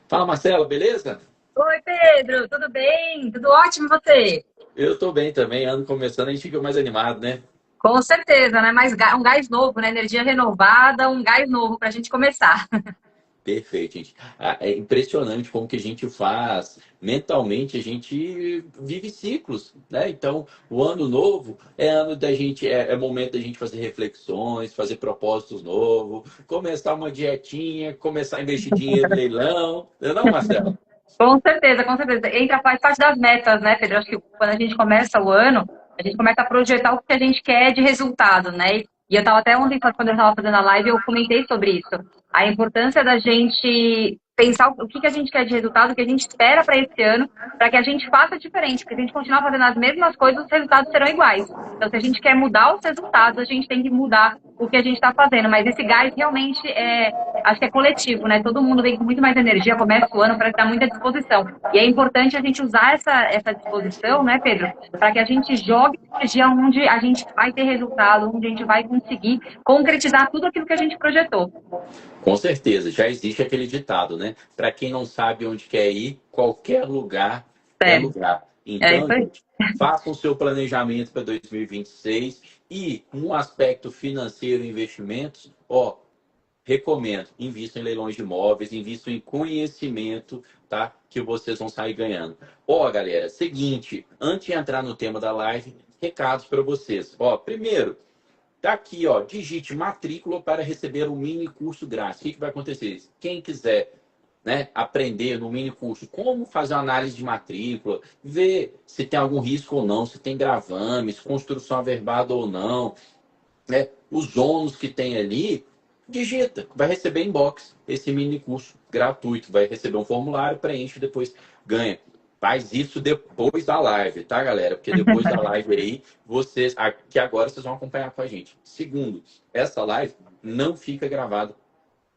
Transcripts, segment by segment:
Fala, Marcelo, beleza? Oi, Pedro, tudo bem? Tudo ótimo e você? Eu tô bem também, ano começando, a gente fica mais animado, né? Com certeza, né? Um gás novo, né? Energia renovada, um gás novo para a gente começar. Perfeito, gente. É impressionante como que a gente faz mentalmente, a gente vive ciclos, né? Então, o ano novo é ano da gente, é momento da gente fazer reflexões, fazer propósitos novos, começar uma dietinha, começar a investir dinheiro em leilão, não, Marcelo? Com certeza, com certeza. Faz parte das metas, né, Pedro? Acho que quando a gente começa o ano, a gente começa a projetar o que a gente quer de resultado, né? E eu estava até ontem, quando eu estava fazendo a live, eu comentei sobre isso. A importância da gente pensar o que a gente quer de resultado, o que a gente espera para esse ano, para que a gente faça diferente. Porque se a gente continuar fazendo as mesmas coisas, os resultados serão iguais. Então, se a gente quer mudar os resultados, a gente tem que mudar o que a gente está fazendo. Mas esse gás realmente acho que é coletivo, né? Todo mundo vem com muito mais energia, começa o ano para dar muita disposição. E é importante a gente usar essa disposição, né, Pedro? Para que a gente jogue energia onde a gente vai ter resultado, onde a gente vai conseguir concretizar tudo aquilo que a gente projetou. Com certeza, já existe aquele ditado, né? Para quem não sabe onde quer ir, qualquer lugar é É, lugar. é Então, isso aí. gente, façam o seu planejamento para 2026 e um aspecto financeiro, investimentos, ó, recomendo, invistam em leilões de imóveis, invistam em conhecimento, tá? Que vocês vão sair ganhando. Ó, galera, seguinte, antes de entrar no tema da live, recados para vocês. Ó, primeiro, tá aqui, ó, digite matrícula para receber um mini curso grátis. O que vai acontecer? Quem quiser, né, aprender no mini curso como fazer uma análise de matrícula, ver se tem algum risco ou não, se tem gravames, construção averbada ou não, né, os ônus que tem ali, digita, vai receber inbox esse mini curso gratuito, vai receber um formulário, preenche e depois ganha. Faz isso depois da live, tá, galera? Porque depois da live aí, vocês, aqui agora vocês vão acompanhar com a gente. Segundo, essa live não fica gravada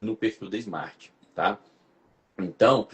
no perfil da Smart, tá? Então,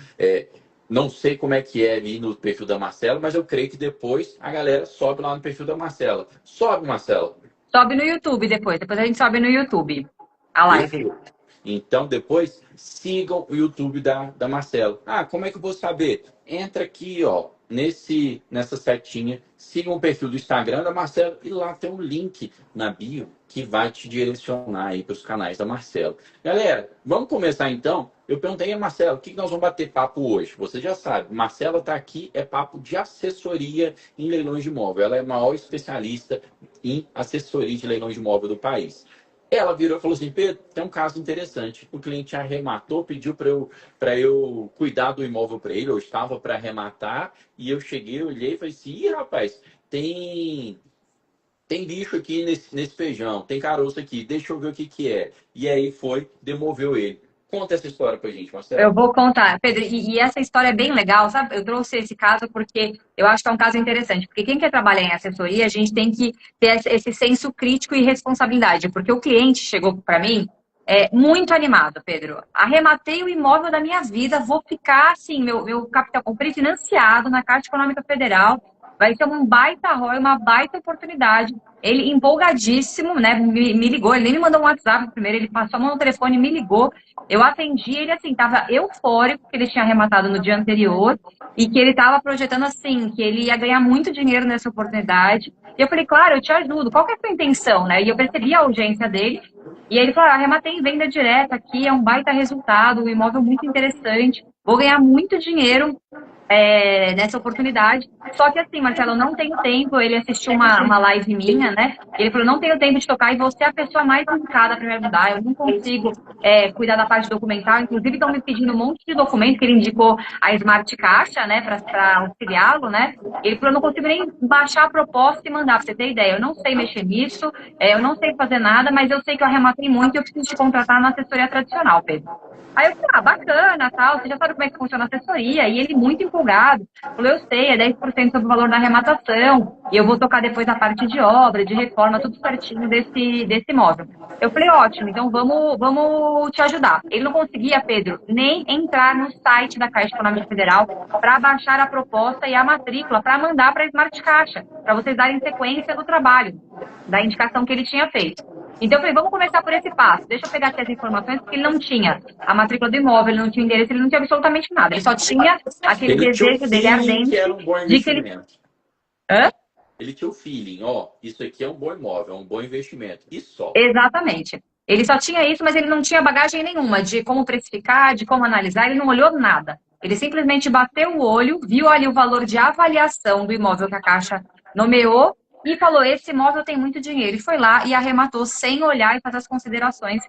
não sei como é que é ali no perfil da Marcela, mas eu creio que depois a galera sobe lá no perfil da Marcela. Sobe, Marcela. Sobe no YouTube depois a gente sobe no YouTube a live. Perfeito. Então, depois, sigam o YouTube da Marcela. Ah, como é que eu vou saber? Entra aqui, ó, nessa setinha, sigam o perfil do Instagram da Marcela e lá tem um link na bio que vai te direcionar aí para os canais da Marcela. Galera, vamos começar então? Eu perguntei a Marcela, o que nós vamos bater papo hoje? Você já sabe, Marcela está aqui, é papo de assessoria em leilões de imóvel. Ela é a maior especialista em assessoria de leilões de imóvel do país. Ela virou e falou assim: Pedro, tem um caso interessante. O cliente arrematou, pediu para eu cuidar do imóvel para ele, eu estava para arrematar, e eu cheguei, olhei e falei assim: ih, rapaz, tem lixo aqui nesse feijão, tem caroço aqui, deixa eu ver o que que é. E aí foi, demoveu ele. Conta essa história pra gente, Eu Marcelo. vou contar, Pedro, e essa história é bem legal, sabe? Eu trouxe esse caso porque eu acho que é um caso interessante, porque quem quer trabalhar em assessoria, a gente tem que ter esse senso crítico e responsabilidade, porque o cliente chegou para mim muito animado, Pedro. Arrematei o imóvel da minha vida, vou ficar assim, meu capital, comprei financiado na Caixa Econômica Federal, vai ser um baita ROI, uma baita oportunidade. Ele empolgadíssimo, né? Me ligou, ele nem me mandou um WhatsApp primeiro, ele passou a mão no telefone, me ligou. Eu atendi ele assim, tava eufórico que ele tinha arrematado no dia anterior e que ele estava projetando assim, que ele ia ganhar muito dinheiro nessa oportunidade. E eu falei, claro, eu te ajudo. Qual que é a sua intenção, né? E eu percebi a urgência dele. E aí ele falou, arrematei em venda direta aqui, é um baita resultado, um imóvel muito interessante, vou ganhar muito dinheiro nessa oportunidade. Só que assim, Marcelo, eu não tenho tempo. Ele assistiu uma live minha, né? Ele falou: não tenho tempo de tocar e você é a pessoa mais indicada para me ajudar. Eu não consigo cuidar da parte documental. Inclusive, estão me pedindo um monte de documento que ele indicou a Smart Caixa, né, para auxiliá-lo, né? Ele falou: eu não consigo nem baixar a proposta e mandar, para você ter ideia. Eu não sei mexer nisso, eu não sei fazer nada, mas eu sei que eu arrematei muito e eu preciso te contratar na assessoria tradicional, Pedro. Aí eu falei, bacana, tal, você já sabe como é que funciona a assessoria. E ele muito empolgado, falou, eu sei, é 10% sobre o valor da arrematação, e eu vou tocar depois a parte de obra, de reforma, tudo certinho desse imóvel. Eu falei, ótimo, então vamos te ajudar. Ele não conseguia, Pedro, nem entrar no site da Caixa Econômica Federal para baixar a proposta e a matrícula para mandar para a Smart Caixa, para vocês darem sequência do trabalho, da indicação que ele tinha feito. Então eu falei, vamos começar por esse passo. Deixa eu pegar aqui as informações, porque ele não tinha a matrícula do imóvel, ele não tinha o endereço, ele não tinha absolutamente nada. Ele só tinha aquele Ele tinha o desejo dele feeling que ardente era um bom de que ele... investimento. Hã? Ele tinha o feeling, ó, isso aqui é um bom imóvel, é um bom investimento. E só. Exatamente. Ele só tinha isso, mas ele não tinha bagagem nenhuma de como precificar, de como analisar, ele não olhou nada. Ele simplesmente bateu o olho, viu ali o valor de avaliação do imóvel que a Caixa nomeou e falou: esse imóvel tem muito dinheiro. E foi lá e arrematou sem olhar e fazer as considerações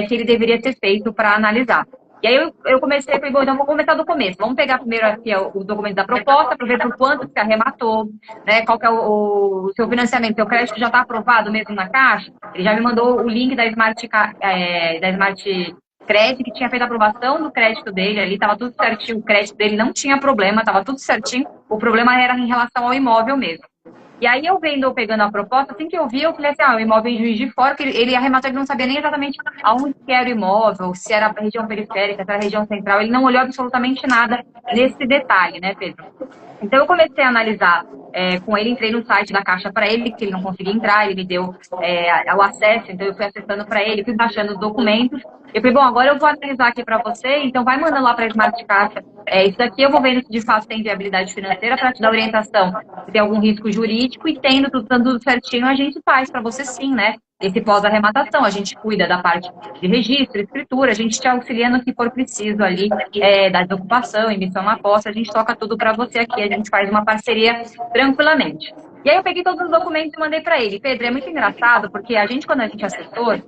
que ele deveria ter feito para analisar. E aí eu comecei, falei, bom, então vamos começar do começo. Vamos pegar primeiro aqui o documento da proposta para ver por quanto se arrematou, né? Qual que é o seu financiamento, seu crédito já está aprovado mesmo na Caixa. Ele já me mandou o link da Smart Credit, que tinha feito a aprovação do crédito dele ali, estava tudo certinho, o crédito dele não tinha problema, estava tudo certinho, o problema era em relação ao imóvel mesmo. E aí eu pegando a proposta, assim que eu vi, eu falei assim, o imóvel em Juiz de Fora, que ele arrematou, ele não sabia nem exatamente aonde que era o imóvel, se era a região periférica, se era a região central, ele não olhou absolutamente nada nesse detalhe, né, Pedro? Então eu comecei a analisar com ele, entrei no site da Caixa para ele, que ele não conseguia entrar, ele me deu o acesso, então eu fui acessando para ele, fui baixando os documentos. Eu falei, bom, agora eu vou analisar aqui para você, então vai mandando lá para a Smart Caixa. Isso daqui eu vou vendo se de fato tem viabilidade financeira para te dar orientação, se tem algum risco jurídico, e tendo tudo certinho, a gente faz para você sim, né? Esse pós-arrematação, a gente cuida da parte de registro, escritura, a gente te auxilia no que for preciso ali, da desocupação, emissão na posse, a gente toca tudo para você aqui, a gente faz uma parceria tranquilamente. E aí eu peguei todos os documentos e mandei para ele. Pedro, é muito engraçado, porque a gente, quando a gente é assessor,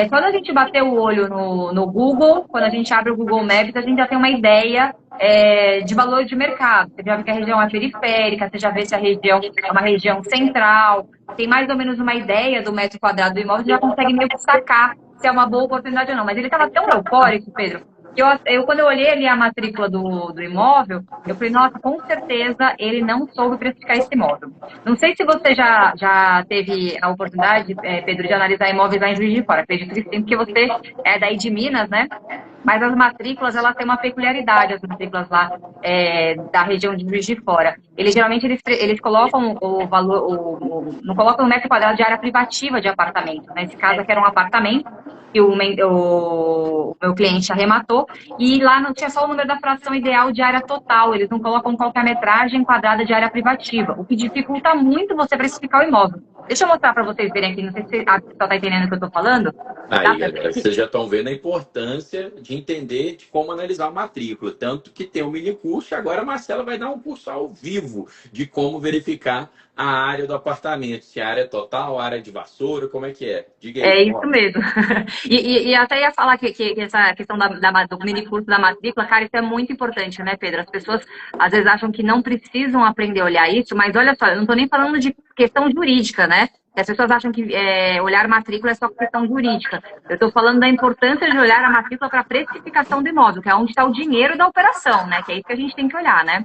quando a gente bateu o olho no Google, quando a gente abre o Google Maps, a gente já tem uma ideia de valor de mercado. Você já vê que a região é periférica, você já vê se a região é uma região central, tem mais ou menos uma ideia do metro quadrado do imóvel, você já consegue meio que sacar se é uma boa oportunidade ou não. Mas ele estava tão eufórico, Pedro, que quando eu olhei ali a matrícula do imóvel, eu falei, nossa, com certeza ele não soube precificar esse imóvel. Não sei se você já teve a oportunidade, Pedro, de analisar imóveis lá em Juiz de Fora. Acredito que sim, porque você é daí de Minas, né? Mas as matrículas, elas têm uma peculiaridade, as matrículas lá da região de Juiz de Fora. Geralmente, eles colocam o valor, não colocam o metro quadrado de área privativa de apartamento. Nesse caso aqui era um apartamento que o meu cliente arrematou, e lá não tinha só o número da fração ideal de área total, eles não colocam qualquer metragem quadrada de área privativa, o que dificulta muito você precificar o imóvel. Deixa eu mostrar para vocês verem aqui, não sei se a pessoa está entendendo o que eu estou falando. Aí, galera, vocês já estão vendo a importância de entender de como analisar a matrícula. Tanto que tem um mini curso e agora a Marcela vai dar um curso ao vivo de como verificar a área do apartamento. Se a área é total, a área de vassoura, como é que é? Diga aí. É isso mesmo. E até ia falar que essa questão do mini curso da matrícula, cara, isso é muito importante, né, Pedro? As pessoas às vezes acham que não precisam aprender a olhar isso, mas olha só, eu não estou nem falando de questão jurídica, né? As pessoas acham que olhar matrícula é só questão jurídica. Eu estou falando da importância de olhar a matrícula para a precificação do imóvel, que é onde está o dinheiro da operação, né? Que é isso que a gente tem que olhar, né?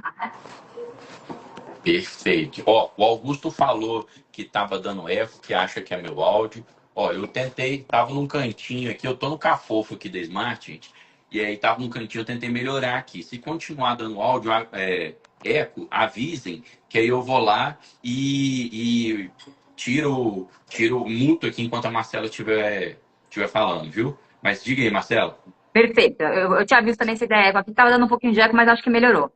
Perfeito. Ó, o Augusto falou que estava dando eco, que acha que é meu áudio. Ó, eu tentei, tava num cantinho aqui, eu tô no cafofo aqui da Smart, gente, e aí tava num cantinho, eu tentei melhorar aqui. Se continuar dando áudio, eco, avisem, que aí eu vou lá e tiro o muto aqui enquanto a Marcela estiver falando, viu? Mas diga aí, Marcela. Perfeito. Eu te aviso também se der eco. Aqui estava dando um pouquinho de eco, mas acho que melhorou.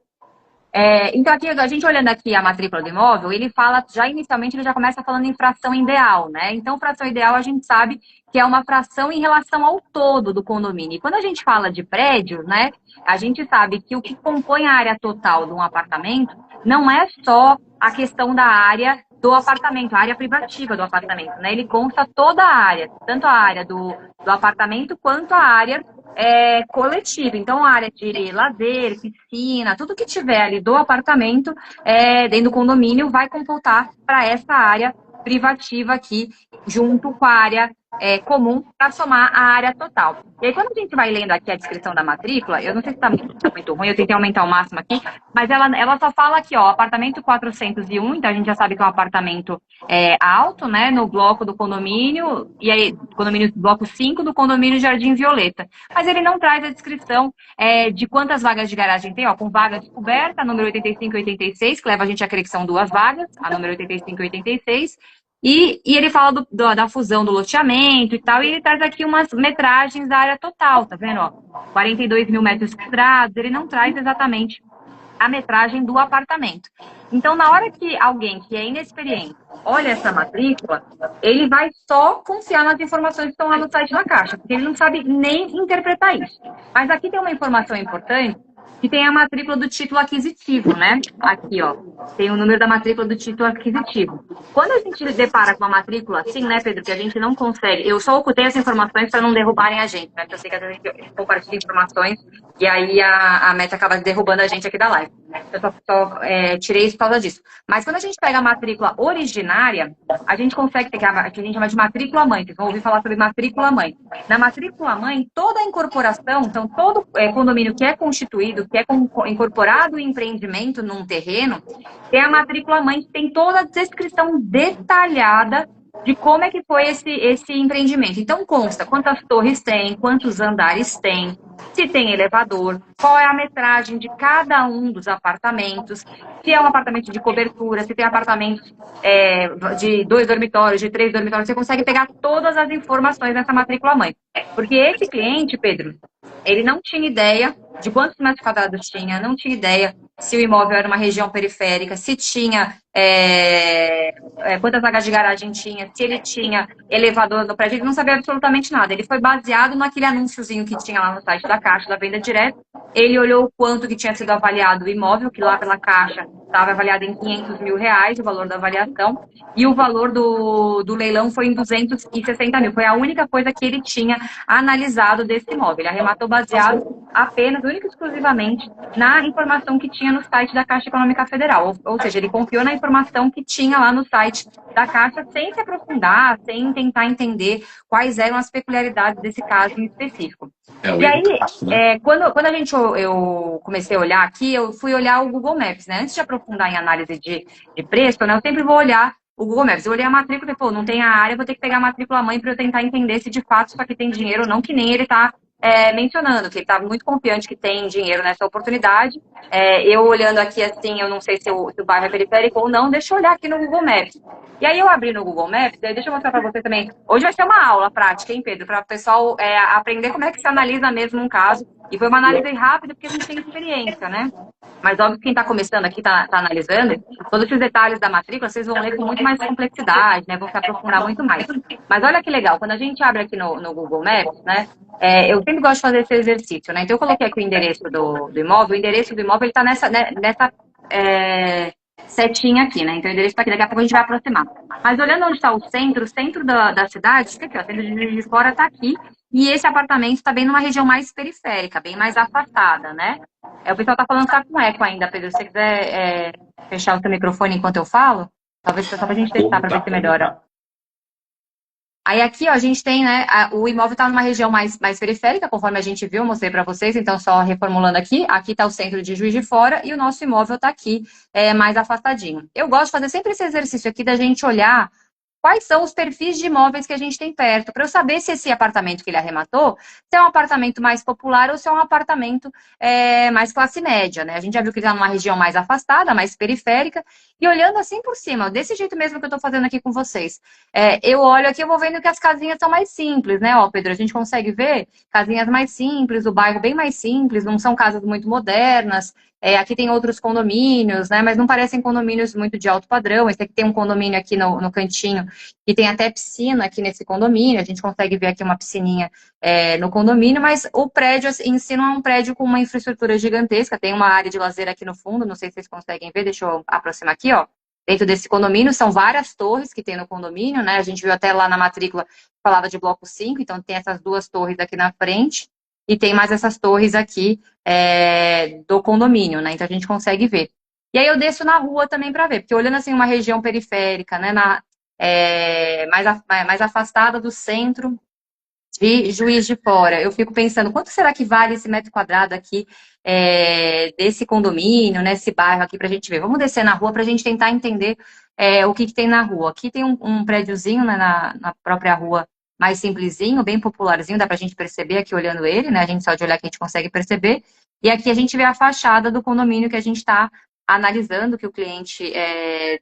Então, aqui, a gente olhando aqui a matrícula do imóvel, ele fala, já inicialmente, ele já começa falando em fração ideal, né? Então, fração ideal a gente sabe que é uma fração em relação ao todo do condomínio. E quando a gente fala de prédio, né, a gente sabe que o que compõe a área total de um apartamento não é só a questão da área do apartamento, a área privativa do apartamento, né? Ele consta toda a área, tanto a área do apartamento quanto a área coletiva. Então, a área de lazer, piscina, tudo que tiver ali do apartamento, dentro do condomínio, vai computar para essa área privativa aqui, junto com a área comum, para somar a área total. E aí, quando a gente vai lendo aqui a descrição da matrícula, eu não sei se está muito ruim, eu tentei aumentar o máximo aqui, mas ela só fala aqui, ó, apartamento 401, então a gente já sabe que é um apartamento alto, né, no bloco do condomínio, e aí, condomínio bloco 5 do condomínio Jardim Violeta. Mas ele não traz a descrição de quantas vagas de garagem tem, ó, com vaga descoberta, número 85 e 86, que leva a gente a crer que são duas vagas, a número 85 e 86, E ele fala da fusão do loteamento e tal, e ele traz aqui umas metragens da área total, tá vendo? Ó, 42 mil metros quadrados, ele não traz exatamente a metragem do apartamento. Então, na hora que alguém que é inexperiente olha essa matrícula, ele vai só confiar nas informações que estão lá no site da Caixa, porque ele não sabe nem interpretar isso. Mas aqui tem uma informação importante, que tem a matrícula do título aquisitivo, né? Aqui, ó, tem o número da matrícula do título aquisitivo. Quando a gente depara com uma matrícula assim, né, Pedro, que a gente não consegue, eu só ocultei as informações para não derrubarem a gente, né? Porque eu sei que às vezes a gente compartilha informações e aí a Meta acaba derrubando a gente aqui da live. Eu só tirei isso por causa disso. Mas quando a gente pega a matrícula originária, a gente consegue pegar, que a gente chama de matrícula mãe. Vocês vão ouvir falar sobre matrícula mãe. Na matrícula mãe, toda a incorporação, então todo condomínio que é constituído, que é incorporado em empreendimento num terreno, tem a matrícula mãe que tem toda a descrição detalhada de como é que foi esse empreendimento. Então, consta quantas torres tem, quantos andares tem, se tem elevador, qual é a metragem de cada um dos apartamentos, se é um apartamento de cobertura, se tem apartamentos de 2 dormitórios, de 3 dormitórios, você consegue pegar todas as informações nessa matrícula mãe. Porque esse cliente, Pedro, ele não tinha ideia de quantos metros quadrados tinha, não tinha ideia se o imóvel era uma região periférica, se tinha quantas vagas de garagem tinha, se ele tinha elevador no prédio, ele não sabia absolutamente nada. Ele foi baseado naquele anúnciozinho que tinha lá no site da Caixa, da venda direta. Ele olhou o quanto que tinha sido avaliado o imóvel, que lá pela Caixa estava avaliado em R$500 mil, o valor da avaliação, e o valor do leilão foi em 260 mil. Foi a única coisa que ele tinha analisado desse imóvel. Ele arrematou baseado apenas, única e exclusivamente, na informação que tinha no site da Caixa Econômica Federal. Ou seja, ele confiou na informação que tinha lá no site da Caixa, sem se aprofundar, sem tentar entender quais eram as peculiaridades desse caso em específico. E aí, quando eu comecei a olhar aqui, eu fui olhar o Google Maps, né? Antes de aprofundar em análise de preço, né, eu sempre vou olhar o Google Maps. Eu olhei a matrícula e falei, pô, não tem a área, vou ter que pegar a matrícula mãe para eu tentar entender se de fato isso aqui tem dinheiro ou não, que nem ele está mencionando, que ele está muito confiante que tem dinheiro nessa oportunidade. Eu olhando aqui assim, eu não sei se o bairro é periférico ou não, deixa eu olhar aqui no Google Maps. E aí eu abri no Google Maps, e aí deixa eu mostrar para você também. Hoje vai ser uma aula prática, hein, Pedro? Para o pessoal aprender como é que se analisa mesmo um caso. E foi uma análise rápida, porque a gente tem experiência, né? Mas óbvio que quem está começando aqui, está analisando, todos esses detalhes da matrícula, vocês vão ler com muito mais complexidade, né? Vão se aprofundar muito mais. Mas olha que legal, quando a gente abre aqui no Google Maps, né? Eu sempre gosto de fazer esse exercício, né? Então eu coloquei aqui o endereço do imóvel, o endereço do imóvel está nessa setinha aqui, né? Então o endereço está aqui, daqui a pouco a gente vai aproximar. Mas olhando onde está o centro da cidade, fica aqui, ó, o centro de Juiz de Fora está aqui, e esse apartamento está bem numa região mais periférica, bem mais afastada, né? O pessoal está falando que está com eco ainda, Pedro. Se você quiser fechar o seu microfone enquanto eu falo, talvez só para a gente testar para ver se melhora. Aí aqui, ó, a gente tem, né, o imóvel está numa região mais periférica, conforme a gente viu, mostrei para vocês, então só reformulando aqui está o centro de Juiz de Fora e o nosso imóvel está aqui, mais afastadinho. Eu gosto de fazer sempre esse exercício aqui da gente olhar quais são os perfis de imóveis que a gente tem perto, para eu saber se esse apartamento que ele arrematou, se é um apartamento mais popular ou se é um apartamento mais classe média, né? A gente já viu que ele está numa região mais afastada, mais periférica, e olhando assim por cima, desse jeito mesmo que eu estou fazendo aqui com vocês. Eu olho aqui, eu vou vendo que as casinhas são mais simples, né? Ó, Pedro, a gente consegue ver casinhas mais simples, o bairro bem mais simples, não são casas muito modernas. Aqui tem outros condomínios, né? Mas não parecem condomínios muito de alto padrão. Esse aqui tem um condomínio aqui no cantinho, que tem até piscina aqui nesse condomínio. A gente consegue ver aqui uma piscininha no condomínio, mas o prédio em si não é um prédio com uma infraestrutura gigantesca. Tem uma área de lazer aqui no fundo, não sei se vocês conseguem ver, deixa eu aproximar aqui, ó. Dentro desse condomínio, são várias torres que tem no condomínio, né? A gente viu até lá na matrícula, falava de bloco 5, então tem essas 2 torres aqui na frente. E tem mais essas torres aqui do condomínio, né? Então a gente consegue ver. E aí eu desço na rua também para ver, porque olhando assim uma região periférica, né? Mais afastada do centro de Juiz de Fora, eu fico pensando, quanto será que vale esse metro quadrado aqui desse condomínio, né? Esse bairro aqui para a gente ver. Vamos descer na rua para a gente tentar entender o que tem na rua. Aqui tem um prédiozinho, né, na própria rua, mais simplesinho, bem popularzinho, dá pra gente perceber aqui olhando ele, né? A gente só de olhar que a gente consegue perceber. E aqui a gente vê a fachada do condomínio que a gente está analisando que o cliente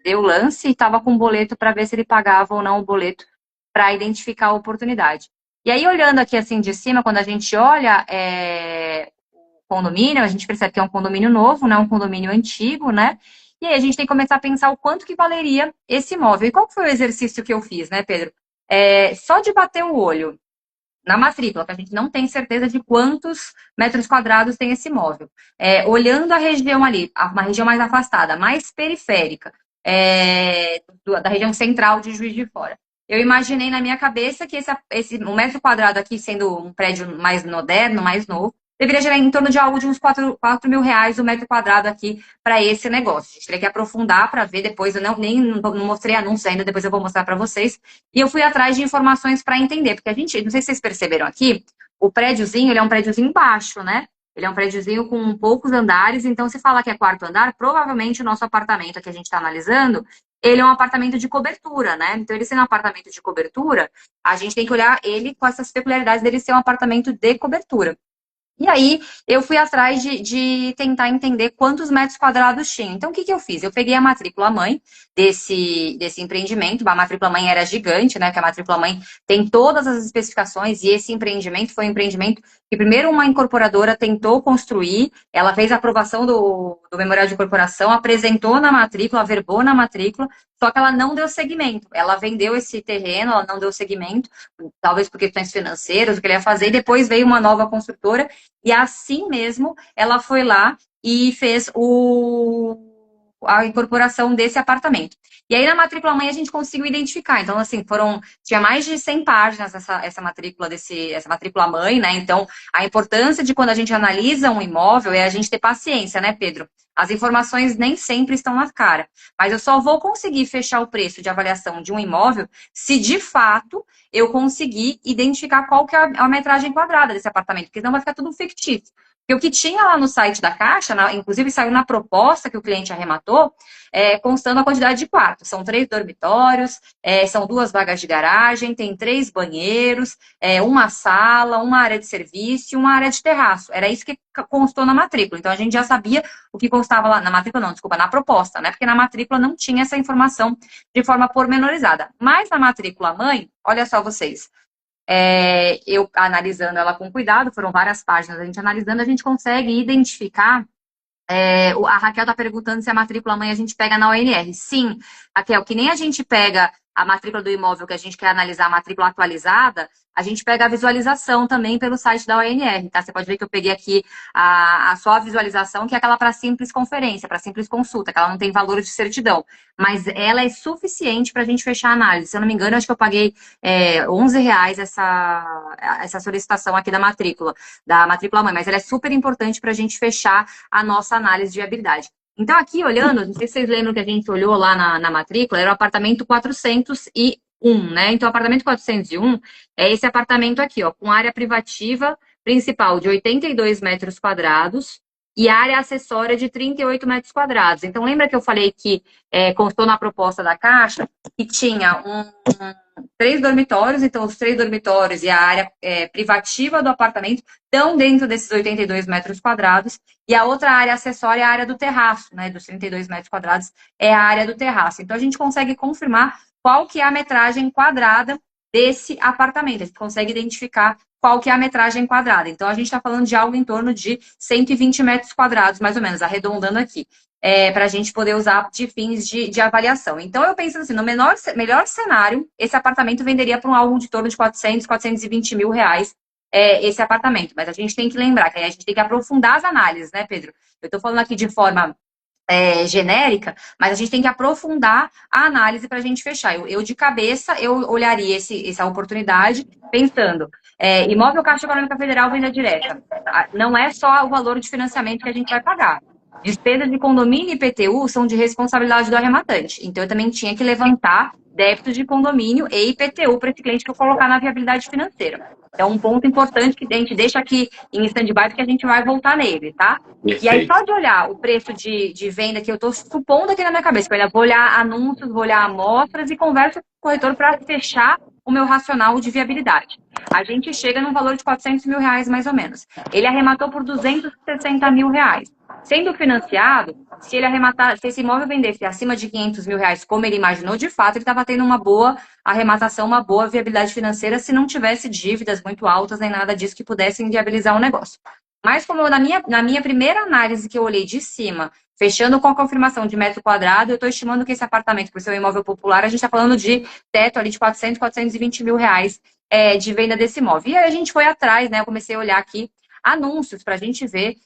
deu o lance e estava com um boleto para ver se ele pagava ou não o boleto para identificar a oportunidade. E aí, olhando aqui assim de cima, quando a gente olha o condomínio, a gente percebe que é um condomínio novo, não é um condomínio antigo, né? E aí a gente tem que começar a pensar o quanto que valeria esse imóvel. E qual foi o exercício que eu fiz, né, Pedro? Só de bater o olho na matrícula, que a gente não tem certeza de quantos metros quadrados tem esse imóvel. Olhando a região ali, uma região mais afastada, mais periférica, da região central de Juiz de Fora. Eu imaginei na minha cabeça que um metro quadrado aqui, sendo um prédio mais moderno, mais novo, deveria gerar em torno de algo de uns 4 mil reais o metro quadrado aqui para esse negócio. A gente teria que aprofundar para ver depois. Eu não mostrei anúncio ainda, depois eu vou mostrar para vocês. E eu fui atrás de informações para entender, porque a gente, não sei se vocês perceberam aqui, o prédiozinho, ele é um prédiozinho baixo, né? Ele é um prédiozinho com poucos andares, então se falar que é quarto andar, provavelmente o nosso apartamento que a gente está analisando, ele é um apartamento de cobertura, né? Então, ele sendo um apartamento de cobertura, a gente tem que olhar ele com essas peculiaridades dele ser um apartamento de cobertura. E aí, eu fui atrás de tentar entender quantos metros quadrados tinha. Então, o que eu fiz? Eu peguei a matrícula mãe desse empreendimento. A matrícula mãe era gigante, né? Que a matrícula mãe tem todas as especificações. E esse empreendimento foi um empreendimento que primeiro uma incorporadora tentou construir. Ela fez a aprovação do memorial de incorporação, apresentou na matrícula, averbou na matrícula, só que ela não deu seguimento. Ela vendeu esse terreno, ela não deu seguimento, talvez por questões financeiras, o que ele ia fazer. E depois veio uma nova construtora e assim mesmo, ela foi lá e fez a incorporação desse apartamento. E aí, na matrícula mãe, a gente conseguiu identificar. Então, assim, tinha mais de 100 páginas essa matrícula essa matrícula mãe, né? Então, a importância de quando a gente analisa um imóvel é a gente ter paciência, né, Pedro? As informações nem sempre estão na cara. Mas eu só vou conseguir fechar o preço de avaliação de um imóvel se, de fato, eu conseguir identificar qual que é a metragem quadrada desse apartamento, porque senão vai ficar tudo fictício. Porque o que tinha lá no site da Caixa, inclusive saiu na proposta que o cliente arrematou, constando a quantidade de quartos. São 3 dormitórios, são 2 vagas de garagem, tem 3 banheiros, uma sala, uma área de serviço e uma área de terraço. Era isso que constou na matrícula. Então, a gente já sabia o que constava lá, na matrícula não, desculpa, na proposta, né? Porque na matrícula não tinha essa informação de forma pormenorizada. Mas na matrícula mãe, olha só vocês, eu analisando ela com cuidado, foram várias páginas, a gente analisando, a gente consegue identificar. A Raquel está perguntando se a matrícula mãe a gente pega na ONR. Sim, Raquel, que nem a gente pega a matrícula do imóvel que a gente quer analisar, a matrícula atualizada, a gente pega a visualização também pelo site da ONR, tá? Você pode ver que eu peguei aqui só a visualização, que é aquela para simples conferência, para simples consulta, que ela não tem valor de certidão. Mas ela é suficiente para a gente fechar a análise. Se eu não me engano, acho que eu paguei R$ 11 essa solicitação aqui da matrícula mãe, mas ela é super importante para a gente fechar a nossa análise de viabilidade. Então, aqui olhando, não sei se vocês lembram que a gente olhou lá na matrícula, era o apartamento 401, né? Então, o apartamento 401 é esse apartamento aqui, ó, com área privativa principal de 82 metros quadrados e área acessória de 38 metros quadrados. Então, lembra que eu falei que constou na proposta da Caixa que tinha 3 dormitórios, então os 3 dormitórios e a área privativa do apartamento estão dentro desses 82 metros quadrados, e a outra área acessória é a área do terraço, né, dos 32 metros quadrados é a área do terraço. Então, a gente consegue confirmar qual que é a metragem quadrada desse apartamento, a gente consegue identificar qual que é a metragem quadrada. Então, a gente está falando de algo em torno de 120 metros quadrados, mais ou menos, arredondando aqui, para a gente poder usar de fins de avaliação. Então, eu penso assim, no melhor cenário, esse apartamento venderia para algo de torno de 400, 420 mil reais, esse apartamento. Mas a gente tem que lembrar que a gente tem que aprofundar as análises, né, Pedro? Eu estou falando aqui de forma genérica, mas a gente tem que aprofundar a análise para a gente fechar. Eu de cabeça, eu olharia essa oportunidade pensando, imóvel Caixa Econômica Federal, venda direta. Não é só o valor de financiamento que a gente vai pagar. Despesas de condomínio e IPTU são de responsabilidade do arrematante. Então, eu também tinha que levantar débitos de condomínio e IPTU para esse cliente que eu colocar na viabilidade financeira. É um ponto importante que a gente deixa aqui em stand-by, porque a gente vai voltar nele, tá? Perfeito. E aí, só de olhar o preço de venda que eu estou supondo aqui na minha cabeça, vou olhar anúncios, vou olhar amostras e converso com o corretor para fechar o meu racional de viabilidade. A gente chega num valor de 400 mil reais, mais ou menos. Ele arrematou por 260 mil reais. Sendo financiado, se ele arrematar, se esse imóvel vendesse acima de 500 mil reais, como ele imaginou, de fato, ele estava tendo uma boa arrematação, uma boa viabilidade financeira, se não tivesse dívidas muito altas, nem nada disso que pudessem viabilizar o negócio. Mas como na minha primeira análise que eu olhei de cima, fechando com a confirmação de metro quadrado, eu estou estimando que esse apartamento, por ser um imóvel popular, a gente está falando de teto ali de 400, 420 mil reais de venda desse imóvel. E aí a gente foi atrás, né? Eu comecei a olhar aqui anúncios para a gente ver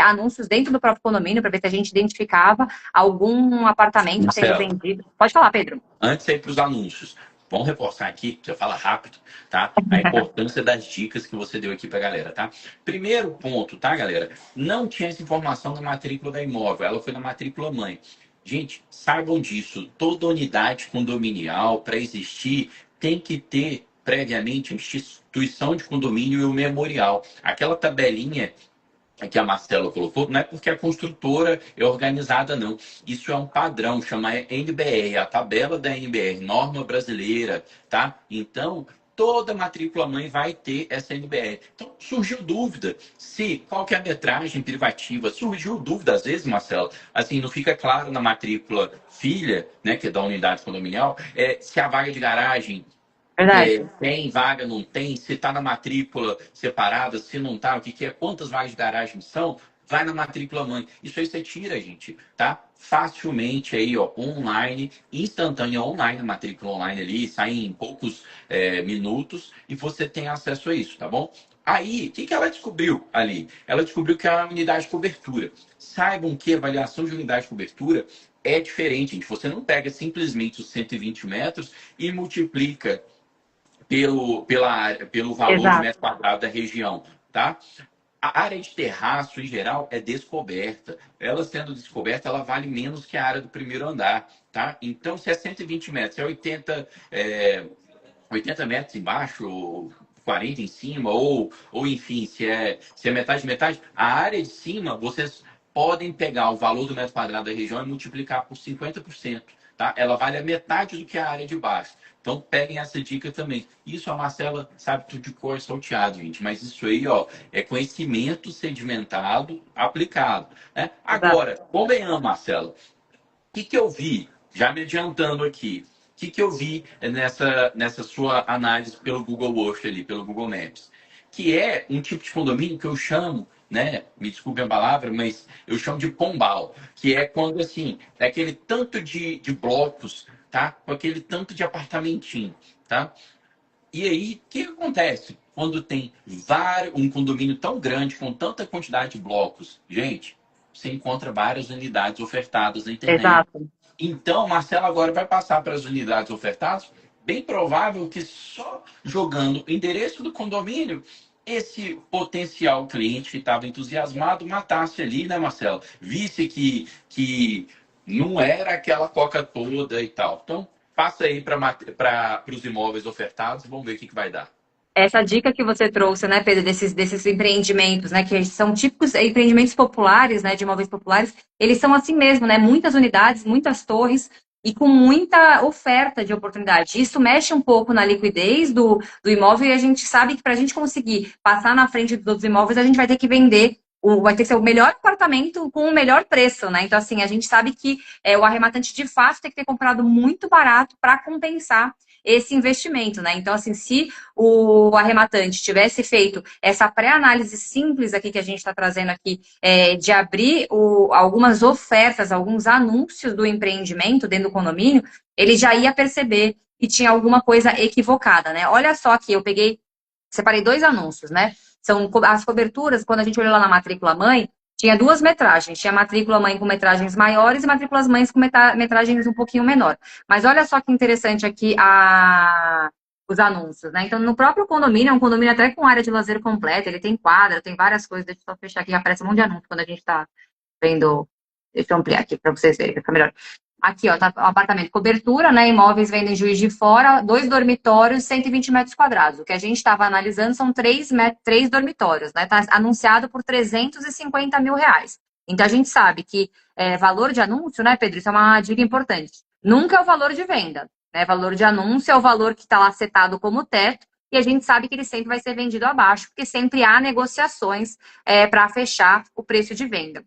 anúncios dentro do próprio condomínio, para ver se a gente identificava algum apartamento sendo Marcelo, vendido. Pode falar, Pedro. antes de ir para os anúncios, vamos reforçar aqui, você fala rápido, tá? A importância das dicas que você deu aqui para a galera, tá? Primeiro ponto, tá, galera? Não tinha essa informação na matrícula da imóvel, ela foi na matrícula mãe. Gente, saibam disso. Toda unidade condominial, para existir, tem que ter previamente a instituição de condomínio e o memorial. Aquela tabelinha que a Marcela colocou, não é porque a construtora é organizada, não. Isso é um padrão, chama NBR, a tabela da NBR, norma brasileira, tá? Então, toda matrícula mãe vai ter essa NBR. Então, surgiu dúvida se qual que é a metragem privativa. Surgiu dúvida, às vezes, Marcelo, assim, não fica claro na matrícula filha, né, que é da unidade condominial, se a vaga de garagem Verdade. tem vaga, não tem, se está na matrícula separada, se não está, o que, que é, quantas vagas de garagem são, vai na matrícula mãe. Isso aí você tira, gente, tá? Facilmente aí, ó, online, instantânea online, a matrícula online ali, sai em poucos minutos e você tem acesso a isso, tá bom? Aí, o que, que ela descobriu ali? Ela descobriu que é uma unidade de cobertura. Saibam que a avaliação de unidade de cobertura é diferente, gente. Você não pega simplesmente os 120 metros e multiplica pelo valor de Exato. metro quadrado da região, tá? A área de terraço, em geral, é descoberta. Ela sendo descoberta, ela vale menos que a área do primeiro andar, tá? Então, se é 120 metros, é 80 metros embaixo, ou 40 em cima, ou enfim, se é metade, metade, a área de cima, vocês podem pegar o valor do metro quadrado da região e multiplicar por 50%, tá? Ela vale a metade do que a área de baixo. Então, peguem essa dica também. Isso a Marcela sabe tudo de cor salteado, gente. Mas isso aí, ó, é conhecimento sedimentado aplicado, né? Exato. Agora, convenhamos, Marcela, que eu vi, já me adiantando aqui, que eu vi nessa sua análise pelo Google Earth ali, pelo Google Maps? Que é um tipo de condomínio que eu chamo, né? Me desculpe a palavra, mas eu chamo de pombal, que é quando assim, é aquele tanto de blocos, tá? Com aquele tanto de apartamentinho, tá? E aí, o que acontece quando tem um condomínio tão grande, com tanta quantidade de blocos? Gente, você encontra várias unidades ofertadas na internet. Exato. Então, Marcelo agora vai passar para as unidades ofertadas. Bem provável que só jogando o endereço do condomínio, esse potencial cliente que estava entusiasmado matasse ali, né, Marcelo? Visse que não era aquela coca toda e tal. Então, passa aí para os imóveis ofertados, vamos ver o que vai dar. Essa dica que você trouxe, né, Pedro, desses empreendimentos, né, que são típicos empreendimentos populares, né, de imóveis populares, eles são assim mesmo, né, muitas unidades, muitas torres e com muita oferta de oportunidade. Isso mexe um pouco na liquidez do imóvel e a gente sabe que para a gente conseguir passar na frente dos outros imóveis, a gente vai ter que vender, vai ter que ser o melhor apartamento com o melhor preço, né? Então, assim, a gente sabe que o arrematante de fato tem que ter comprado muito barato para compensar esse investimento, né? Então, assim, se o arrematante tivesse feito essa pré-análise simples aqui que a gente está trazendo aqui, de abrir algumas ofertas, alguns anúncios do empreendimento dentro do condomínio, ele já ia perceber que tinha alguma coisa equivocada, né? Olha só aqui, separei dois anúncios, né? São as coberturas, quando a gente olhou lá na matrícula mãe, tinha duas metragens. Tinha matrícula mãe com metragens maiores e matrículas mães com metragens um pouquinho menor. Mas olha só que interessante aqui os anúncios, né? Então, no próprio condomínio, é um condomínio até com área de lazer completa, ele tem quadra, tem várias coisas. Deixa eu só fechar aqui, aparece um monte de anúncio quando a gente está vendo. Deixa eu ampliar aqui para vocês verem, fica melhor. Aqui, ó, tá o apartamento. Cobertura, né? Imóveis vendem em Juiz de Fora, 2 dormitórios, 120 metros quadrados. O que a gente estava analisando são 3 dormitórios, né? Tá anunciado por 350 mil reais. Então, a gente sabe que valor de anúncio, né, Pedro? Isso é uma dica importante. Nunca é o valor de venda, né? Valor de anúncio é o valor que está lá setado como teto, e a gente sabe que ele sempre vai ser vendido abaixo, porque sempre há negociações para fechar o preço de venda.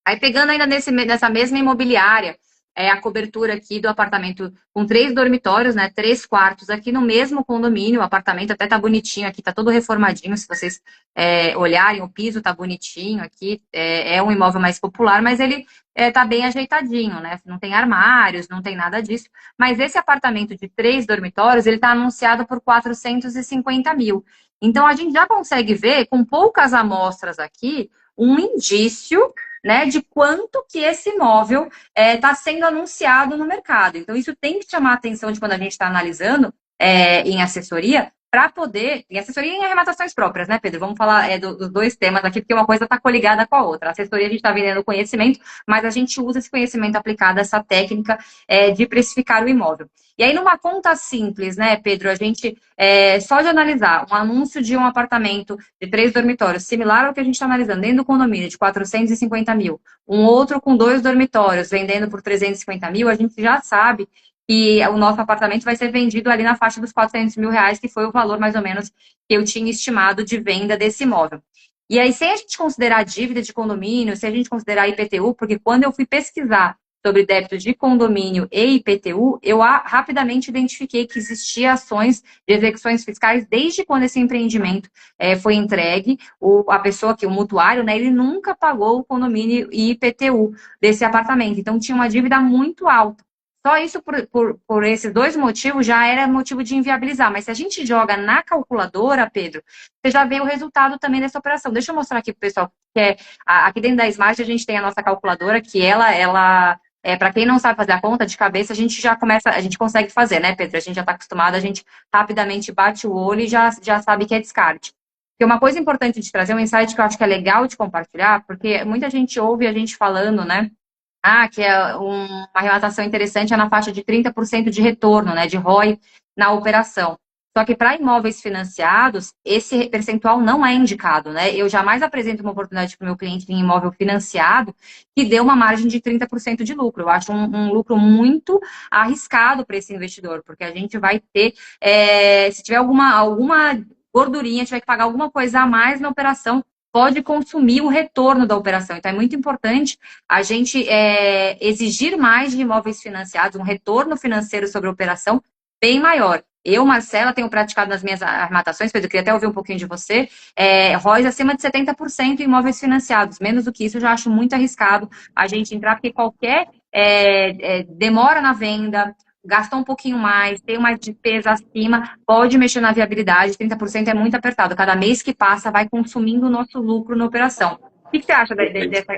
Aí pegando ainda nessa mesma imobiliária, a cobertura aqui do apartamento com 3 dormitórios, né? 3 quartos aqui no mesmo condomínio. O apartamento até tá bonitinho aqui, tá todo reformadinho. Se vocês olharem, o piso tá bonitinho aqui. É um imóvel mais popular, mas ele tá bem ajeitadinho, né? Não tem armários, não tem nada disso. Mas esse apartamento de 3 dormitórios, ele tá anunciado por 450 mil. Então a gente já consegue ver, com poucas amostras aqui, um indício, né, de quanto que esse imóvel está sendo anunciado no mercado. Então, isso tem que chamar a atenção de quando a gente está analisando em assessoria, para poder, em assessoria e em arrematações próprias, né, Pedro? Vamos falar dos dois temas aqui, porque uma coisa está coligada com a outra. A assessoria a gente está vendendo conhecimento, mas a gente usa esse conhecimento aplicado, essa técnica de precificar o imóvel. E aí, numa conta simples, né, Pedro, a gente, só de analisar um anúncio de um apartamento de 3 dormitórios, similar ao que a gente está analisando dentro do condomínio, de 450 mil, um outro com 2 dormitórios, vendendo por 350 mil, a gente já sabe que o nosso apartamento vai ser vendido ali na faixa dos 400 mil reais, que foi o valor, mais ou menos, que eu tinha estimado de venda desse imóvel. E aí, sem a gente considerar a dívida de condomínio, se a gente considerar IPTU, porque quando eu fui pesquisar sobre débito de condomínio e IPTU, eu rapidamente identifiquei que existia ações de execuções fiscais desde quando esse empreendimento foi entregue. A pessoa que, o mutuário, né, ele nunca pagou o condomínio e IPTU desse apartamento. Então, tinha uma dívida muito alta. Só isso, por esses dois motivos, já era motivo de inviabilizar. Mas se a gente joga na calculadora, Pedro, você já vê o resultado também dessa operação. Deixa eu mostrar aqui para o pessoal, que aqui dentro da Smart a gente tem a nossa calculadora, que ela para quem não sabe fazer a conta de cabeça, a gente já começa, a gente consegue fazer, né, Pedro? A gente já está acostumado, a gente rapidamente bate o olho e já sabe que é descarte. E uma coisa importante de trazer um insight que eu acho que é legal de compartilhar, porque muita gente ouve a gente falando, né? Que é uma arrematação interessante é na faixa de 30% de retorno, né, de ROI na operação. Só que para imóveis financiados, esse percentual não é indicado, né? Eu jamais apresento uma oportunidade para o meu cliente em imóvel financiado que dê uma margem de 30% de lucro. Eu acho um lucro muito arriscado para esse investidor, porque a gente vai ter, se tiver alguma gordurinha, tiver que pagar alguma coisa a mais na operação, pode consumir o retorno da operação. Então, é muito importante a gente exigir mais de imóveis financiados, um retorno financeiro sobre a operação bem maior. Eu, Marcela, tenho praticado nas minhas arrematações, Pedro, eu queria até ouvir um pouquinho de você, ROIs acima de 70% em imóveis financiados. Menos do que isso, eu já acho muito arriscado a gente entrar, porque qualquer demora na venda, gastou um pouquinho mais, tem uma despesa acima, pode mexer na viabilidade, 30% é muito apertado. Cada mês que passa vai consumindo o nosso lucro na operação. O que você acha dessa?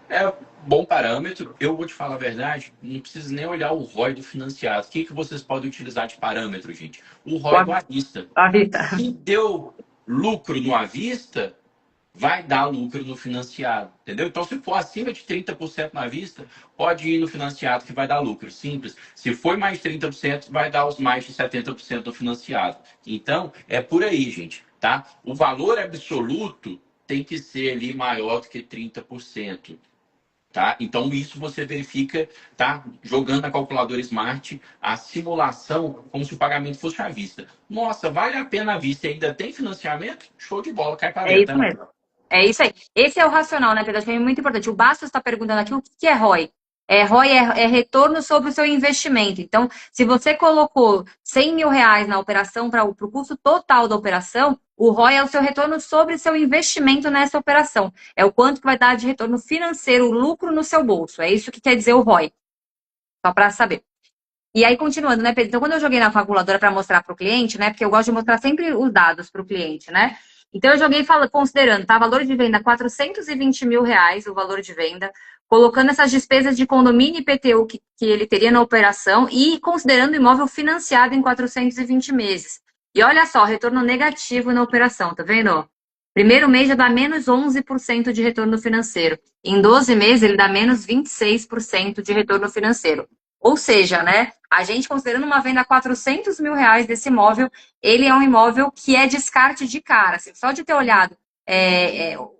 É bom parâmetro. Eu vou te falar a verdade, não precisa nem olhar o ROI do financiado. O que vocês podem utilizar de parâmetro, gente? O ROI do à vista. À vista. Se deu lucro no à vista, vai dar lucro no financiado, entendeu? Então, se for acima de 30% na vista, pode ir no financiado que vai dar lucro, simples. Se for mais de 30%, vai dar os mais de 70% do financiado. Então, é por aí, gente, tá? O valor absoluto tem que ser ali maior do que 30%. Tá? Então, isso você verifica, tá? Jogando na calculadora Smart a simulação como se o pagamento fosse à vista. Nossa, vale a pena à vista e ainda tem financiamento? Show de bola, cai para É dentro. isso mesmo. É isso aí. Esse é o racional, né, Pedro? Acho que é muito importante. O Bastos está perguntando aqui o que é ROI. ROI é retorno sobre o seu investimento. Então, se você colocou 100 mil reais na operação para o custo total da operação, o ROI é o seu retorno sobre o seu investimento nessa operação. É o quanto que vai dar de retorno financeiro, lucro no seu bolso. É isso que quer dizer o ROI. Só para saber. E aí, continuando, né, Pedro? Então, quando eu joguei na calculadora para mostrar para o cliente, né, porque eu gosto de mostrar sempre os dados para o cliente, né? Então, eu joguei considerando, tá? Valor de venda, 420 mil reais, o valor de venda, colocando essas despesas de condomínio e IPTU que ele teria na operação e considerando o imóvel financiado em 420 meses. E olha só, retorno negativo na operação, tá vendo? Primeiro mês já dá menos 11% de retorno financeiro. Em 12 meses, ele dá menos 26% de retorno financeiro. Ou seja, né, a gente considerando uma venda a 400 mil reais desse imóvel, ele é um imóvel que é descarte de cara. Assim, só de ter olhado o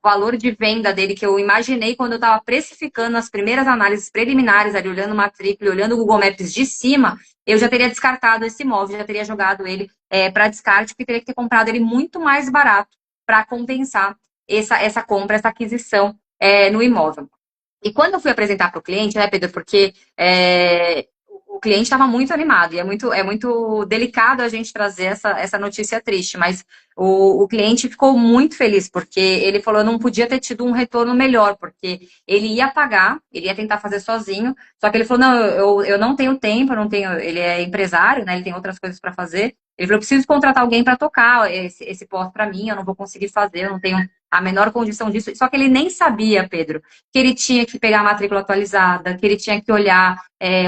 valor de venda dele, que eu imaginei quando eu estava precificando as primeiras análises preliminares, ali, olhando matrícula, olhando o Google Maps de cima, eu já teria descartado esse imóvel, já teria jogado ele para descarte, porque teria que ter comprado ele muito mais barato para compensar essa compra, essa aquisição no imóvel. E quando eu fui apresentar para o cliente, né, Pedro, porque o cliente estava muito animado, e é muito delicado a gente trazer essa notícia triste, mas o cliente ficou muito feliz, porque ele falou, eu não podia ter tido um retorno melhor, porque ele ia pagar, ele ia tentar fazer sozinho, só que ele falou, não, eu não tenho tempo, eu não tenho, ele é empresário, né, ele tem outras coisas para fazer, ele falou, eu preciso contratar alguém para tocar esse posto para mim, eu não vou conseguir fazer, eu não tenho a menor condição disso, só que ele nem sabia, Pedro, que ele tinha que pegar a matrícula atualizada, que ele tinha que olhar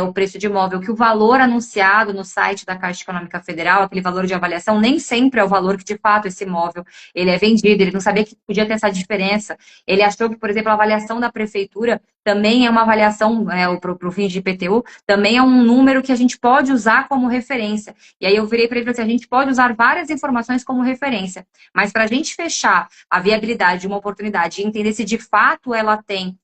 o preço de imóvel, que o valor anunciado no site da Caixa Econômica Federal, aquele valor de avaliação, nem sempre é o valor que de fato esse imóvel ele é vendido, ele não sabia que podia ter essa diferença. Ele achou que, por exemplo, a avaliação da prefeitura também é uma avaliação, para o fim de IPTU, também é um número que a gente pode usar como referência. E aí eu virei para ele e falei assim, a gente pode usar várias informações como referência, mas para a gente fechar a viabilidade de uma oportunidade e entender se de fato ela tem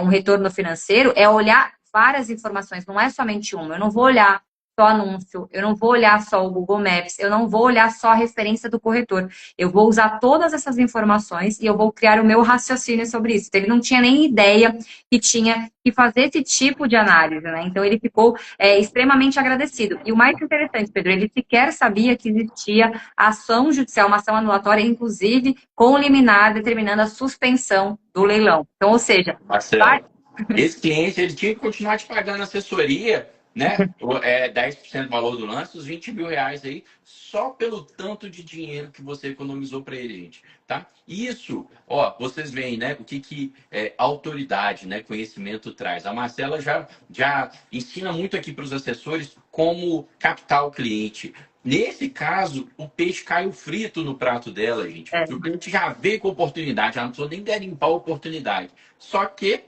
um retorno financeiro, é olhar várias informações, não é somente uma. Eu não vou olhar só anúncio, eu não vou olhar só o Google Maps, eu não vou olhar só a referência do corretor. Eu vou usar todas essas informações e eu vou criar o meu raciocínio sobre isso. Então, ele não tinha nem ideia que tinha que fazer esse tipo de análise, né? Então, ele ficou extremamente agradecido. E o mais interessante, Pedro, ele sequer sabia que existia ação judicial, uma ação anulatória, inclusive com liminar determinando a suspensão do leilão. Então, ou seja, vai... Marcelo, esse cliente ele tinha que continuar te pagando assessoria, né? 10% do valor do lance, os 20 mil reais aí, só pelo tanto de dinheiro que você economizou para ele, gente. Tá? Isso, ó, vocês veem, né? O que autoridade, né? Conhecimento traz. A Marcela já ensina muito aqui para os assessores como captar o cliente. Nesse caso, o peixe caiu frito no prato dela, gente. O cliente já veio com oportunidade, ela não precisou nem garimpar a oportunidade. Só que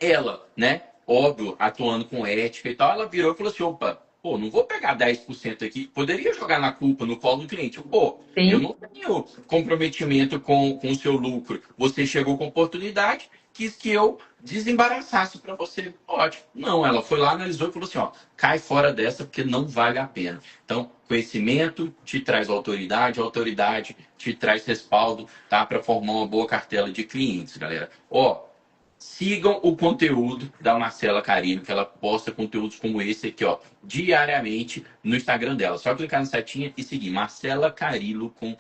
ela, né, óbvio, atuando com ética e tal, ela virou e falou assim: opa, pô, não vou pegar 10% aqui. Poderia jogar na culpa no colo do cliente. Pô, eu Sim, não tenho comprometimento com o seu lucro. Você chegou com oportunidade, quis que eu desembaraçasse para você. Ótimo. Não, ela foi lá, analisou e falou assim: ó, cai fora dessa porque não vale a pena. Então, conhecimento te traz autoridade te traz respaldo, tá? Para formar uma boa cartela de clientes, galera. Ó, sigam o conteúdo da Marcela Carillo, que ela posta conteúdos como esse aqui, ó, diariamente no Instagram dela. Só clicar na setinha e seguir Marcela Carillo com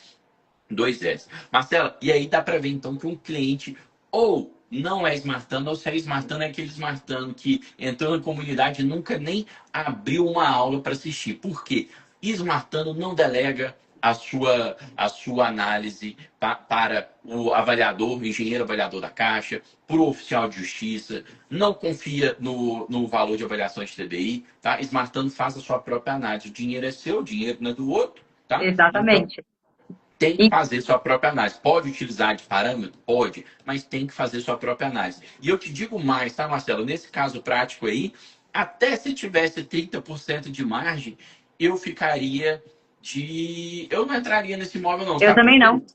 2 S. Marcela, e aí dá para ver então que um cliente ou não é smartano, ou se é smartano é aquele smartano que entrou na comunidade e nunca nem abriu uma aula para assistir. Por quê? Smartano não delega a sua análise para o avaliador, o engenheiro avaliador da Caixa, para o oficial de justiça, não confia no valor de avaliação de TDI, tá? Smartano faz a sua própria análise. O dinheiro é seu, o dinheiro não é do outro, tá? Então, exatamente. tem que E fazer sua própria análise. Pode utilizar de parâmetro? Pode, mas tem que fazer sua própria análise. E eu te digo mais, tá, Marcelo? Nesse caso prático aí, até se tivesse 30% de margem, eu ficaria de. Eu não entraria nesse imóvel, não, eu sabe por também quê? não.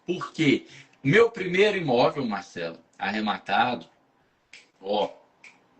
Porque meu primeiro imóvel, Marcelo, arrematado, ó,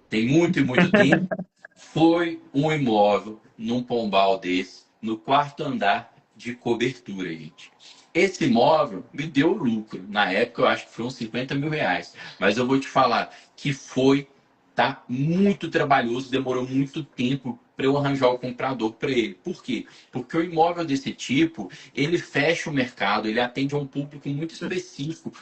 tem muito e muito tempo, foi um imóvel num pombal desse, no quarto andar de cobertura, gente. Esse imóvel me deu lucro. Na época, eu acho que foi uns 50 mil reais. Mas eu vou te falar que foi, tá, muito trabalhoso, demorou muito tempo para eu arranjar o comprador para ele. Por quê? Porque o imóvel desse tipo, ele fecha o mercado, ele atende a um público muito específico.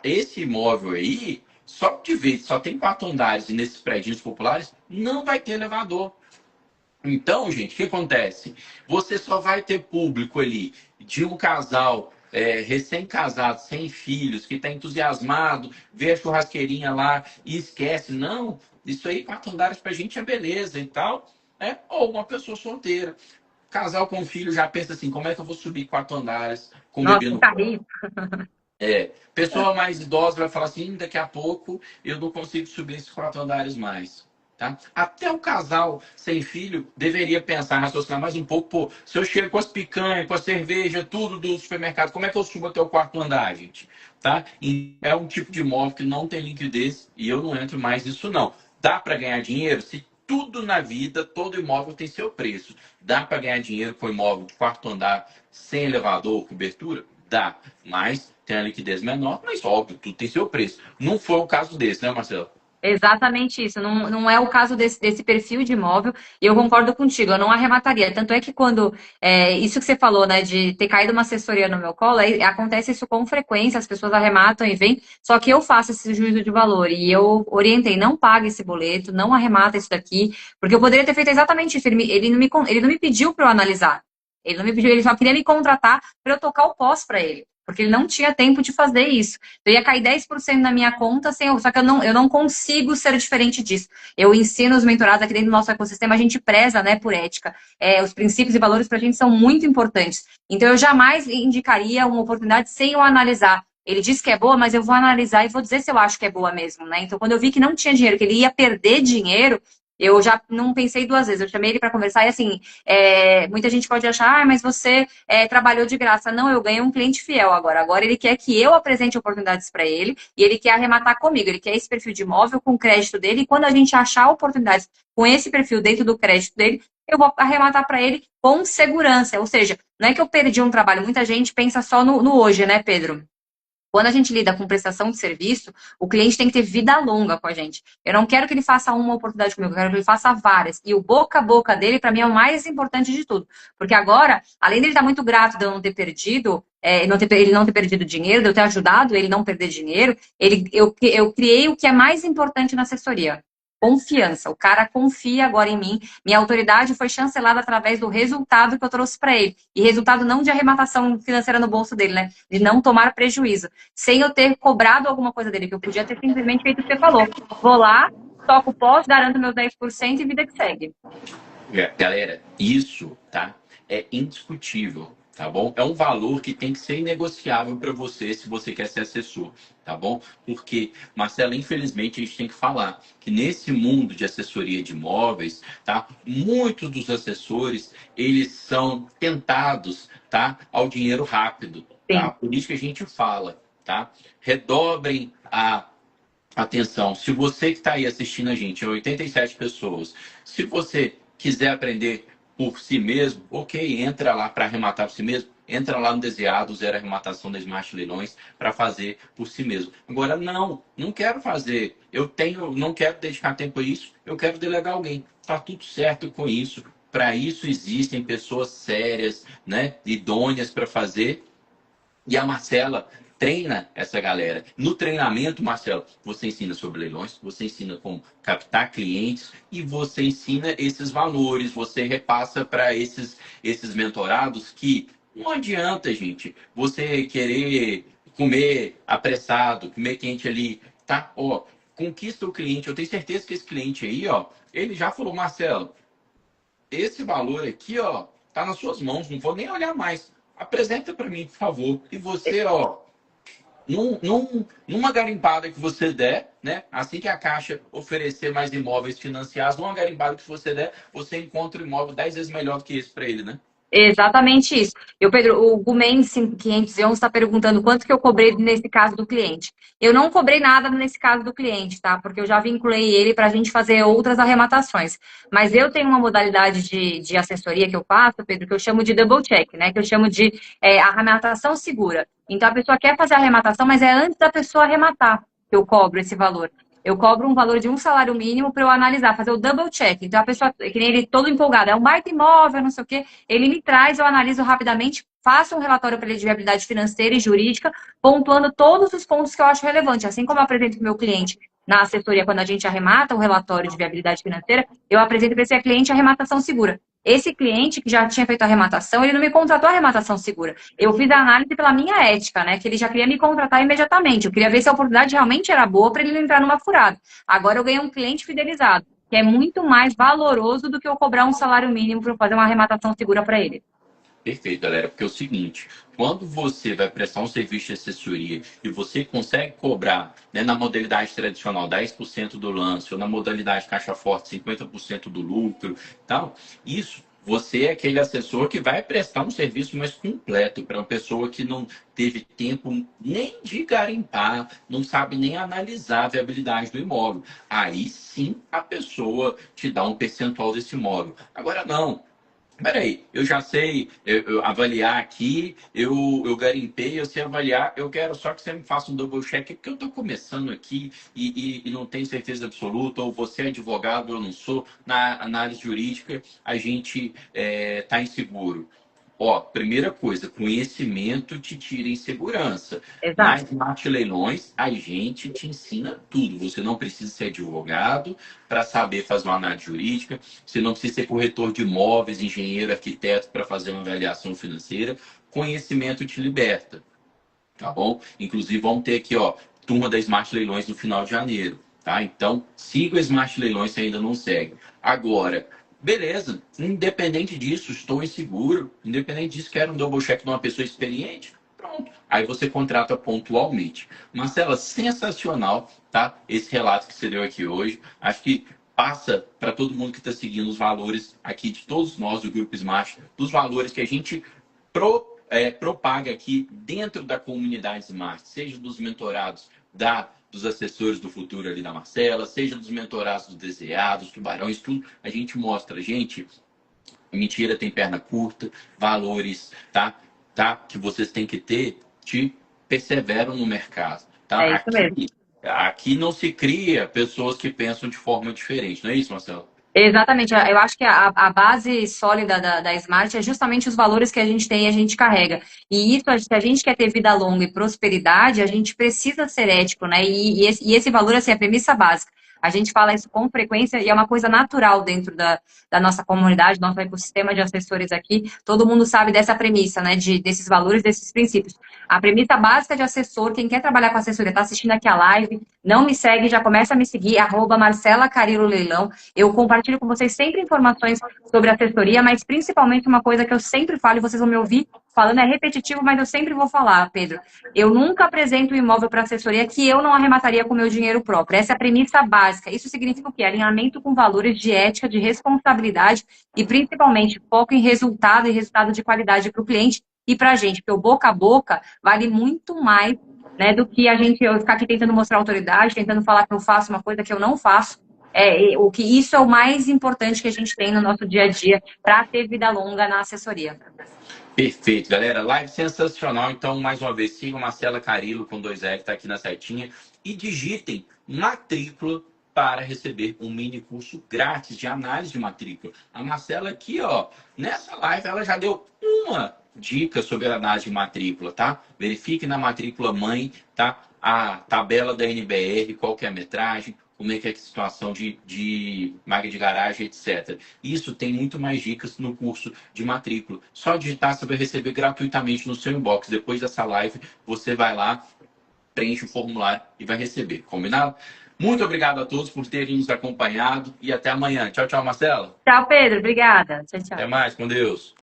Esse imóvel aí, só de vez, só tem 4 andares e nesses prédios populares, não vai ter elevador. Então, gente, o que acontece? Você só vai ter público ali de um casal recém-casado, sem filhos, que está entusiasmado, vê a churrasqueirinha lá e esquece. Não, isso aí, 4 andares pra gente é beleza e tal. Ou uma pessoa solteira. Casal com filho já pensa assim, como é que eu vou subir 4 andares com um Nossa, bebê um no colo? carrinho. Pessoa mais idosa vai falar assim, daqui a pouco eu não consigo subir esses 4 andares mais. Tá? Até o casal sem filho deveria pensar, raciocinar mais um pouco. Pô, se eu chego com as picanhas, com a cerveja, tudo do supermercado, como é que eu subo até o quarto andar, gente? Tá? E é um tipo de imóvel que não tem liquidez e eu não entro mais nisso, não. Dá para ganhar dinheiro? Se tudo na vida, todo imóvel tem seu preço. Dá para ganhar dinheiro com imóvel de quarto andar, sem elevador, cobertura? Dá, mas tem a liquidez menor, mas óbvio, tudo tem seu preço. Não foi o caso desse, né, Marcelo? Exatamente isso. Não, não é o caso desse perfil de imóvel, e eu concordo contigo, eu não arremataria. Tanto é que quando isso que você falou, né, de ter caído uma assessoria no meu colo, acontece isso com frequência, as pessoas arrematam e vêm, só que eu faço esse juízo de valor e eu orientei, não pague esse boleto, não arremata isso daqui, porque eu poderia ter feito exatamente isso. Ele não me pediu para eu analisar. Ele não me pediu, ele só queria me contratar para eu tocar o pós para ele, porque ele não tinha tempo de fazer isso. Eu ia cair 10% na minha conta, só que eu não consigo ser diferente disso. Eu ensino os mentorados aqui dentro do nosso ecossistema, a gente preza, né, por ética. Os princípios e valores para a gente são muito importantes. Então, eu jamais indicaria uma oportunidade sem eu analisar. Ele disse que é boa, mas eu vou analisar e vou dizer se eu acho que é boa mesmo, né? Então, quando eu vi que não tinha dinheiro, que ele ia perder dinheiro, eu já não pensei duas vezes. Eu chamei ele para conversar e, assim, muita gente pode achar, mas você trabalhou de graça. Não, eu ganhei um cliente fiel agora. Agora ele quer que eu apresente oportunidades para ele e ele quer arrematar comigo. Ele quer esse perfil de imóvel com o crédito dele. E quando a gente achar oportunidades com esse perfil dentro do crédito dele, eu vou arrematar para ele com segurança. Ou seja, não é que eu perdi um trabalho. Muita gente pensa só no hoje, né, Pedro? Quando a gente lida com prestação de serviço, o cliente tem que ter vida longa com a gente. Eu não quero que ele faça uma oportunidade comigo, eu quero que ele faça várias. E o boca a boca dele, para mim, é o mais importante de tudo. Porque agora, além dele estar muito grato de eu não ter perdido, ele não ter perdido dinheiro, de eu ter ajudado ele não perder dinheiro, eu criei o que é mais importante na assessoria. Confiança. O cara confia agora em mim. Minha autoridade foi chancelada através do resultado que eu trouxe para ele. E resultado não de arrematação financeira no bolso dele, né? De não tomar prejuízo. Sem eu ter cobrado alguma coisa dele, que eu podia ter simplesmente feito o que você falou. Vou lá, toco o pós, garanto meus 10% e vida que segue. Galera, isso, tá? É indiscutível, tá bom? É um valor que tem que ser inegociável para você se você quer ser assessor, tá bom? Porque, Marcelo, infelizmente a gente tem que falar que nesse mundo de assessoria de imóveis, tá? Muitos dos assessores, eles são tentados, tá? Ao dinheiro rápido, tá? Sim. Por isso que a gente fala, tá? Redobrem a atenção. Se você que está aí assistindo a gente, 87 pessoas, se você quiser aprender por si mesmo, ok, entra lá para arrematar por si mesmo, entra lá no Deseado, Zero Arrematação da Smart Leilões, para fazer por si mesmo. Agora, não quero fazer, não quero dedicar tempo a isso, eu quero delegar alguém. Tá tudo certo com isso. Para isso existem pessoas sérias, né, idôneas para fazer. E a Marcela treina essa galera. No treinamento, Marcelo, você ensina sobre leilões, você ensina como captar clientes e você ensina esses valores, você repassa para esses mentorados que não adianta, gente, você querer comer apressado, comer quente ali, tá? Ó, conquista o cliente. Eu tenho certeza que esse cliente aí, ó, ele já falou, Marcelo, esse valor aqui, ó, tá nas suas mãos, não vou nem olhar mais. Apresenta para mim, por favor. E você, ó, numa garimpada que você der, né? Assim que a Caixa oferecer mais imóveis financiados, numa garimpada que você der, você encontra um imóvel 10 vezes melhor do que esse para ele, né? Exatamente isso. E o Pedro, o Gumen 511 está perguntando quanto que eu cobrei nesse caso do cliente. Eu não cobrei nada nesse caso do cliente, tá? Porque eu já vinculei ele para a gente fazer outras arrematações. Mas eu tenho uma modalidade de assessoria que eu faço, Pedro, que eu chamo de double check, né? Que eu chamo de arrematação segura. Então a pessoa quer fazer a arrematação, mas é antes da pessoa arrematar que eu cobro esse valor. Eu cobro um valor de um salário mínimo para eu analisar, fazer o double check. Então a pessoa, que nem ele todo empolgado, é um baita imóvel, não sei o quê. Ele me traz, eu analiso rapidamente, faço um relatório para ele de viabilidade financeira e jurídica, pontuando todos os pontos que eu acho relevante. Assim como eu apresento para o meu cliente na assessoria, quando a gente arremata o relatório de viabilidade financeira, eu apresento para esse cliente a arrematação segura. Esse cliente que já tinha feito a arrematação, ele não me contratou a arrematação segura. Eu fiz a análise pela minha ética, né? Que ele já queria me contratar imediatamente. Eu queria ver se a oportunidade realmente era boa para ele não entrar numa furada. Agora eu ganhei um cliente fidelizado, que é muito mais valoroso do que eu cobrar um salário mínimo para fazer uma arrematação segura para ele. Perfeito, galera, porque é o seguinte, quando você vai prestar um serviço de assessoria e você consegue cobrar, né, na modalidade tradicional 10% do lance, ou na modalidade caixa forte 50% do lucro, tal, isso, você é aquele assessor que vai prestar um serviço mais completo para uma pessoa que não teve tempo nem de garimpar, não sabe nem analisar a viabilidade do imóvel. Aí sim a pessoa te dá um percentual desse imóvel. Agora não. Peraí, eu já sei eu avaliar aqui, eu garimpei, eu sei avaliar, eu quero só que você me faça um double check, porque eu estou começando aqui e não tenho certeza absoluta, ou você é advogado, eu não sou, na análise jurídica a gente está inseguro. Ó, primeira coisa, conhecimento te tira insegurança. Na Exato. Smart Leilões, a gente te ensina tudo. Você não precisa ser advogado para saber fazer uma análise jurídica. Você não precisa ser corretor de imóveis, engenheiro, arquiteto para fazer uma avaliação financeira. Conhecimento te liberta, tá bom? Inclusive, vamos ter aqui, ó, turma da Smart Leilões no final de janeiro, tá? Então, siga a Smart Leilões se ainda não segue. Agora, beleza, independente disso, estou inseguro, independente disso, quero um double check de uma pessoa experiente, pronto. Aí você contrata pontualmente. Marcela, sensacional, tá? Esse relato que você deu aqui hoje. Acho que passa para todo mundo que está seguindo os valores aqui de todos nós do Grupo Smart, dos valores que a gente propaga aqui dentro da comunidade Smart, seja dos mentorados dos assessores do futuro ali da Marcela, seja dos mentorados do DZA, dos tubarões, tudo, a gente mostra, gente, mentira tem perna curta, valores, tá, que vocês têm que ter, te perseveram no mercado, É tá? isso mesmo. Aqui não se cria pessoas que pensam de forma diferente, não é isso, Marcelo? Exatamente, eu acho que a base sólida da Smart é justamente os valores que a gente tem e a gente carrega. E isso, se a gente quer ter vida longa e prosperidade, a gente precisa ser ético, né? E esse valor, assim, é a premissa básica. A gente fala isso com frequência e é uma coisa natural dentro da nossa comunidade, do nosso ecossistema de assessores aqui. Todo mundo sabe dessa premissa, né? Desses valores, desses princípios. A premissa básica de assessor, quem quer trabalhar com assessoria, está assistindo aqui a live, não me segue, já começa a me seguir, @Marcela Carilo Leilão. Eu compartilho com vocês sempre informações sobre assessoria, mas principalmente uma coisa que eu sempre falo, e vocês vão me ouvir falando, é repetitivo, mas eu sempre vou falar, Pedro. Eu nunca apresento um imóvel para assessoria que eu não arremataria com o meu dinheiro próprio. Essa é a premissa básica. Isso significa o quê? Alinhamento com valores de ética, de responsabilidade e, principalmente, foco em resultado e resultado de qualidade para o cliente e para a gente, porque o boca a boca vale muito mais, né, do que eu ficar aqui tentando mostrar autoridade, tentando falar que eu faço uma coisa que eu não faço. O que isso é o mais importante que a gente tem no nosso dia a dia para ter vida longa na assessoria. Perfeito, galera. Live sensacional. Então, mais uma vez, sigam Marcela Carilo com 2L, que está aqui na setinha. E digitem matrícula para receber um mini curso grátis de análise de matrícula. A Marcela aqui, ó, nessa live, ela já deu uma dica sobre a análise de matrícula, tá? Verifique na matrícula mãe, tá? A tabela da NBR, qual que é a metragem, como é que é a situação de marca de garagem, etc. Isso tem muito mais dicas no curso de matrícula. Só digitar, você vai receber gratuitamente no seu inbox. Depois dessa live, você vai lá, preenche o formulário e vai receber. Combinado? Muito obrigado a todos por terem nos acompanhado e até amanhã. Tchau, tchau, Marcela. Tchau, Pedro. Obrigada. Tchau, Até tchau. mais, com Deus.